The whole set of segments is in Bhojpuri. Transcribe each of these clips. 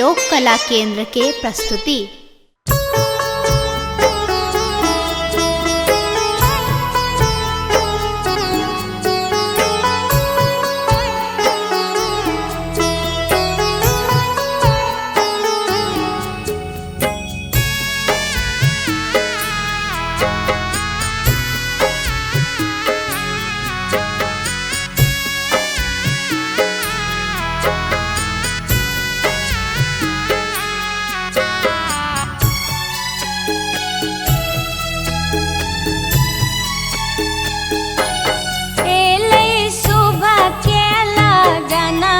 लोक कला केंद्र के प्रस्तुति। सुबह के लगना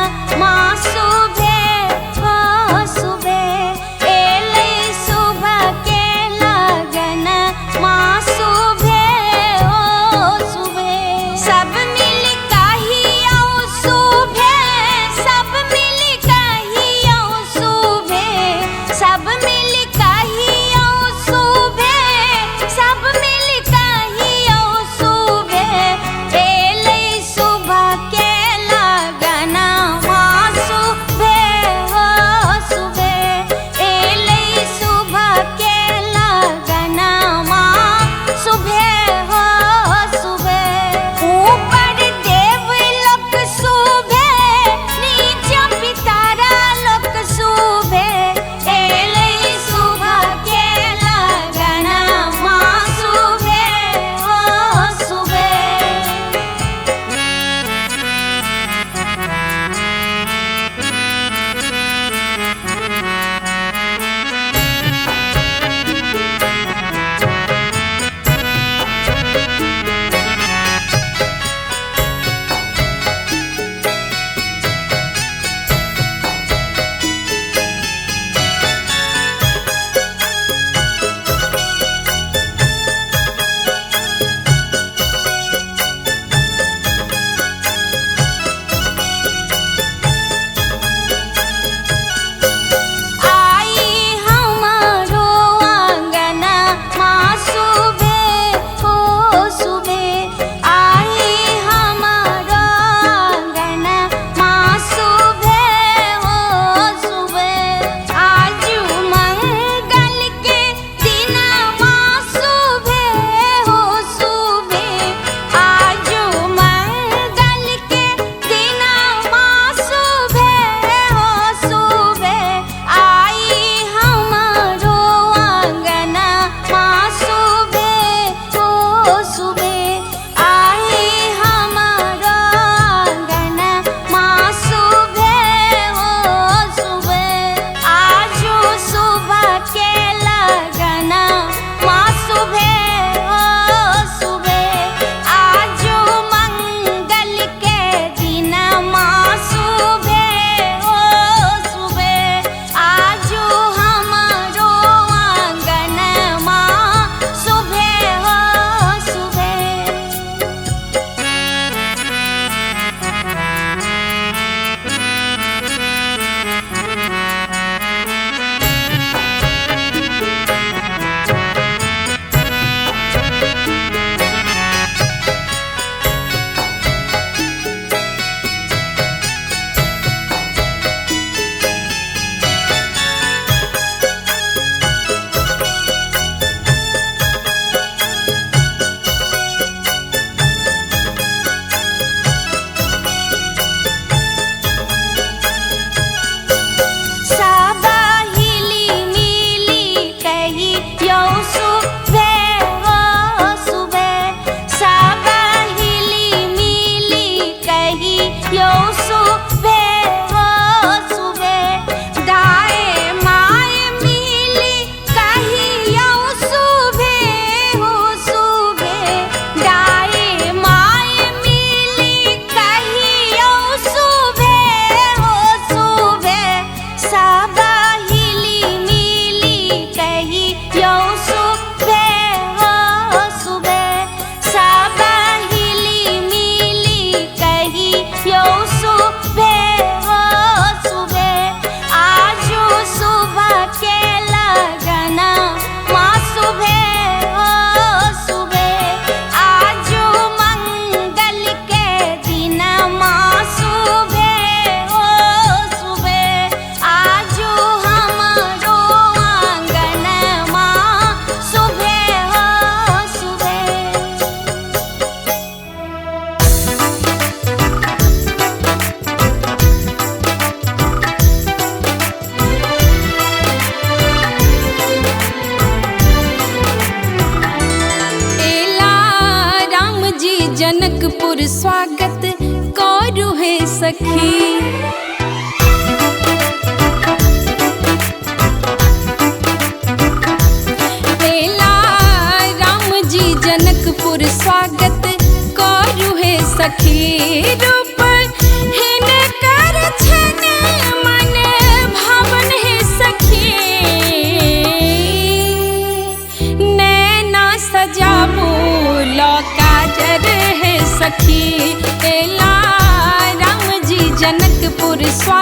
माँ सुबह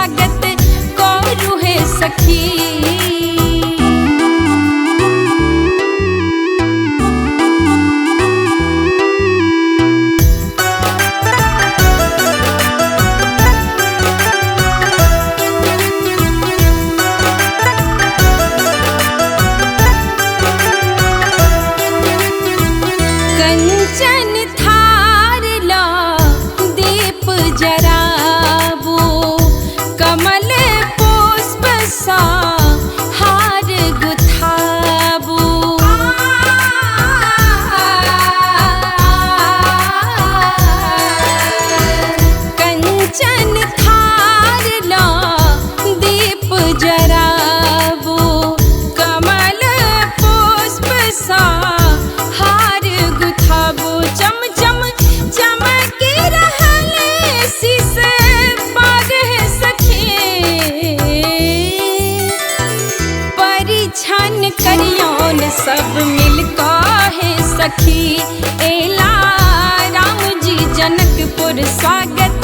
स्वागत करू हे सखी। कंचन थार ला दीप जराबो, कमल पुष्प सा हार गुथाबो। कंचन थार ला दीप जराबो, कमल पुष्प सा हार गुथाबो। चम चम चमकी रहले शीश पाग है सखी, परिछन करियौन सब मिलका है सखी। एला राम जी जनकपुर स्वागत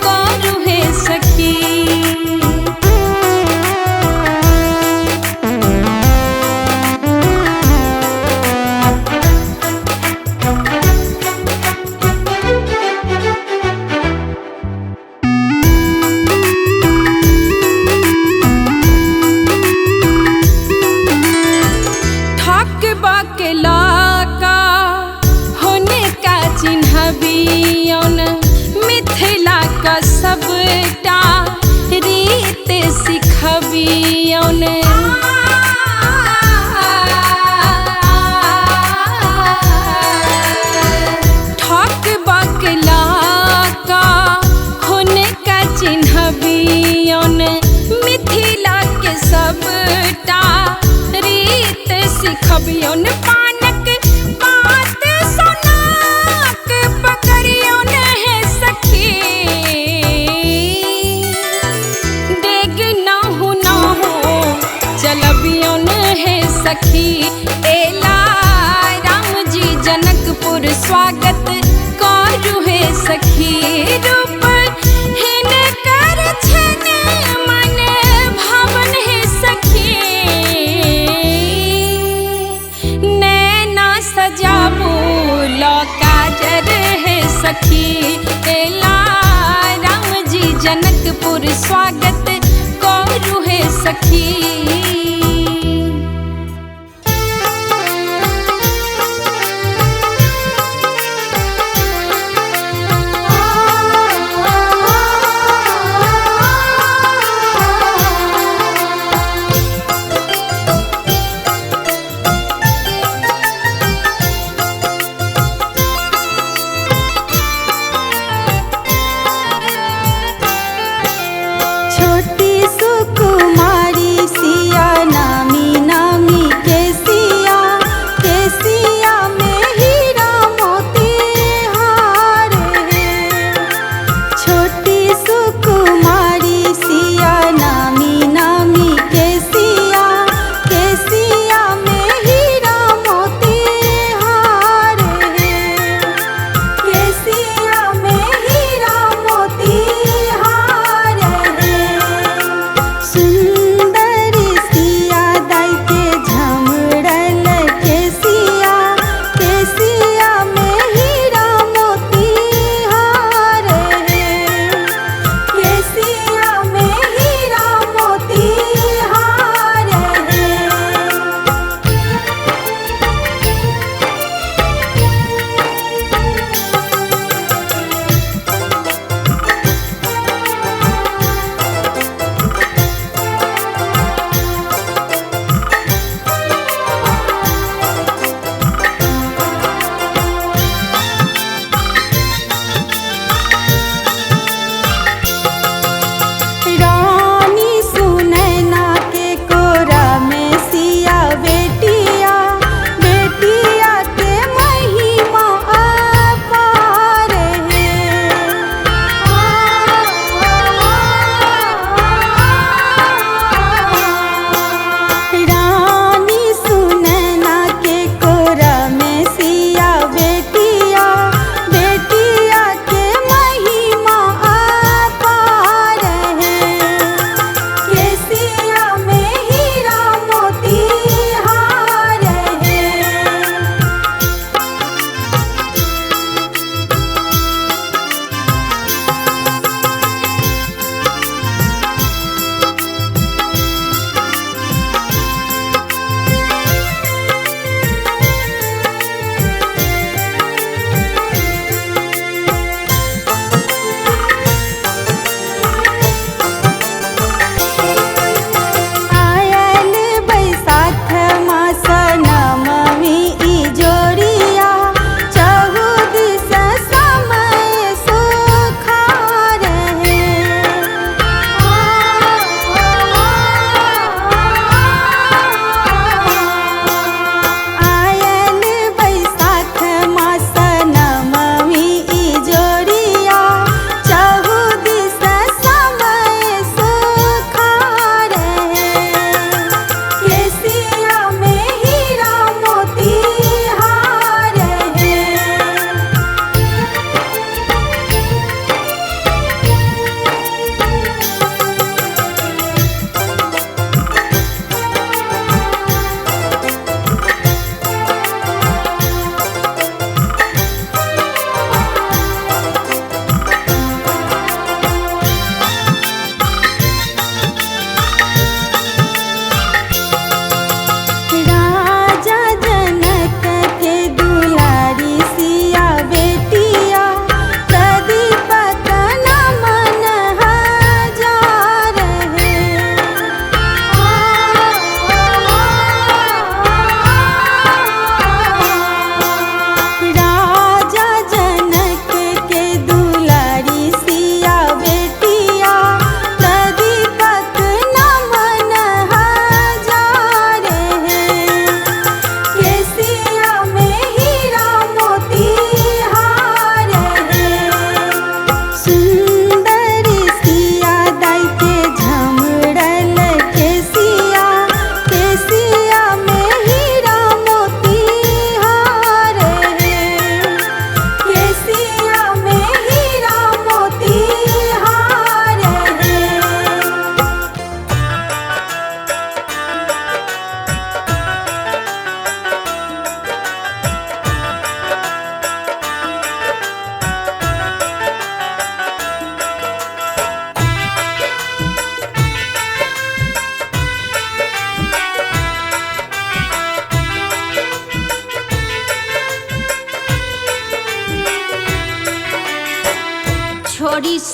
करू है सखी। बकला होने का चिन्हबियौन, मिथिला का सबटा रीत सिखबियौन। ठक बकला का होने का चिन्हबियौन, मिथिला के सबटा रीत सिखबियौन। पानक पात सोनाक पकड़ियौन है सखी, डेग नहु चलबियौन है सखी। एला राम जी जनकपुर स्वागत करू है सखी। रूप हिनकर छन मन भावन है सखी, सजाबो काजर है सखी। एला राम जी जनकपुर स्वागत करू है सखी। छोटी सुकुमारी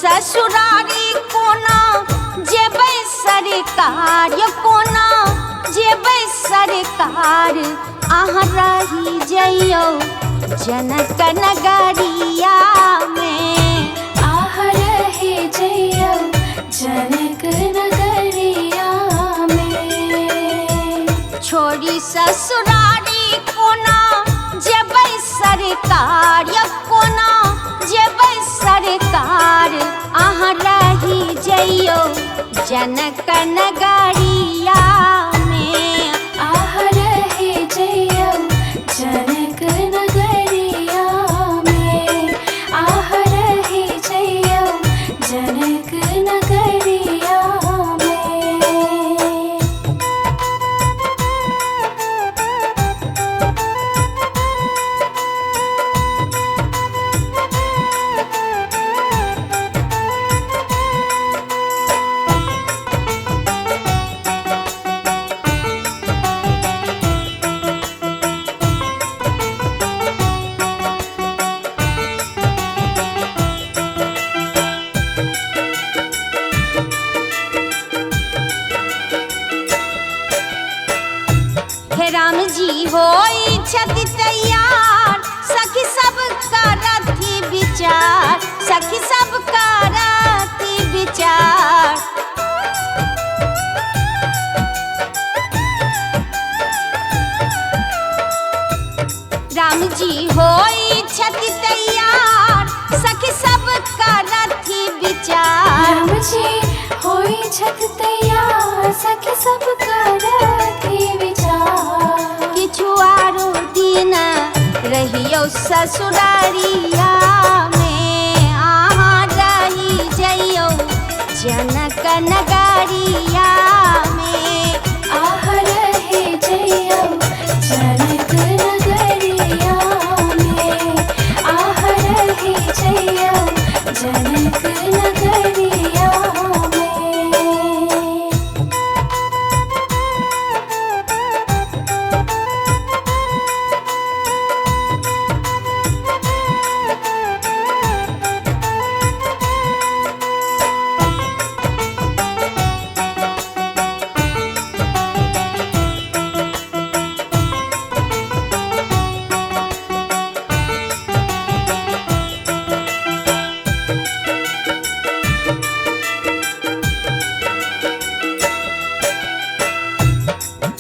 ससुरारी कोना जेबै सरकार, कोना जेबै सरकार। अहाँ रही जइयो जनक नगरिया में, आह रहे जइयो जनक नगरिया में। छोड़ी ससुरारी कोना जेबै सरकार, कोना जेबै सरकार। अहाँ रही जइयो जनक नगरिया में, आह रहे जइयो जनक नगरिया में, आह रहे जइयो जनक नगरिया में। हे राम जी होई छति तैयार, सखी सब करती विचार, सखी सब करती विचार। राम जी होई छति तैयार, सखी सब करती विचार। राम जी होई छत तैयार, सखी सब करती विचार। किछु आरो दिन रहियो ससुरारिया में, अहाँ रही जइयो जनक नगरिया में, आह रहे जइयो जनक नगरिया में, आह रहे जइयो जनक नगरिया में।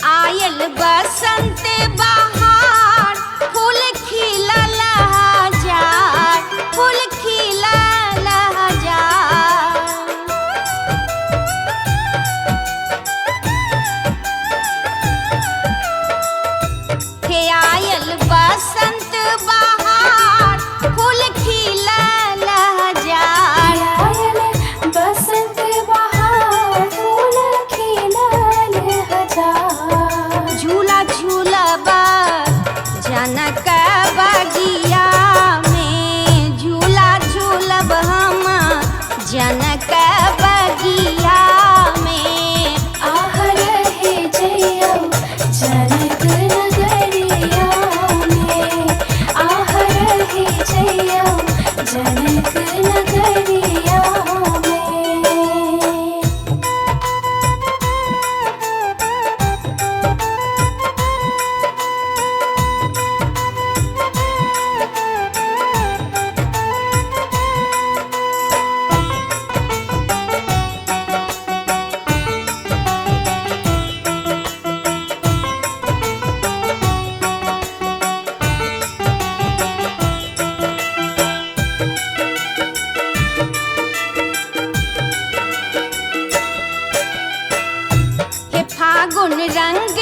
आयल बसंत बहार, फूल खिलल हजार, फूल खिलल हजार। हे आयल बसंत बहार, फूल खिलल हजार। आयल बसंत बहार, फूल खिलल हजार। झूला झूलब जनक बगिया में, झूला झूलब हम जनक बगिया में, आह रहे जइयो जनक नगरिया में, आह रहे जइयो जनक नगरिया में। हे फागुन रंग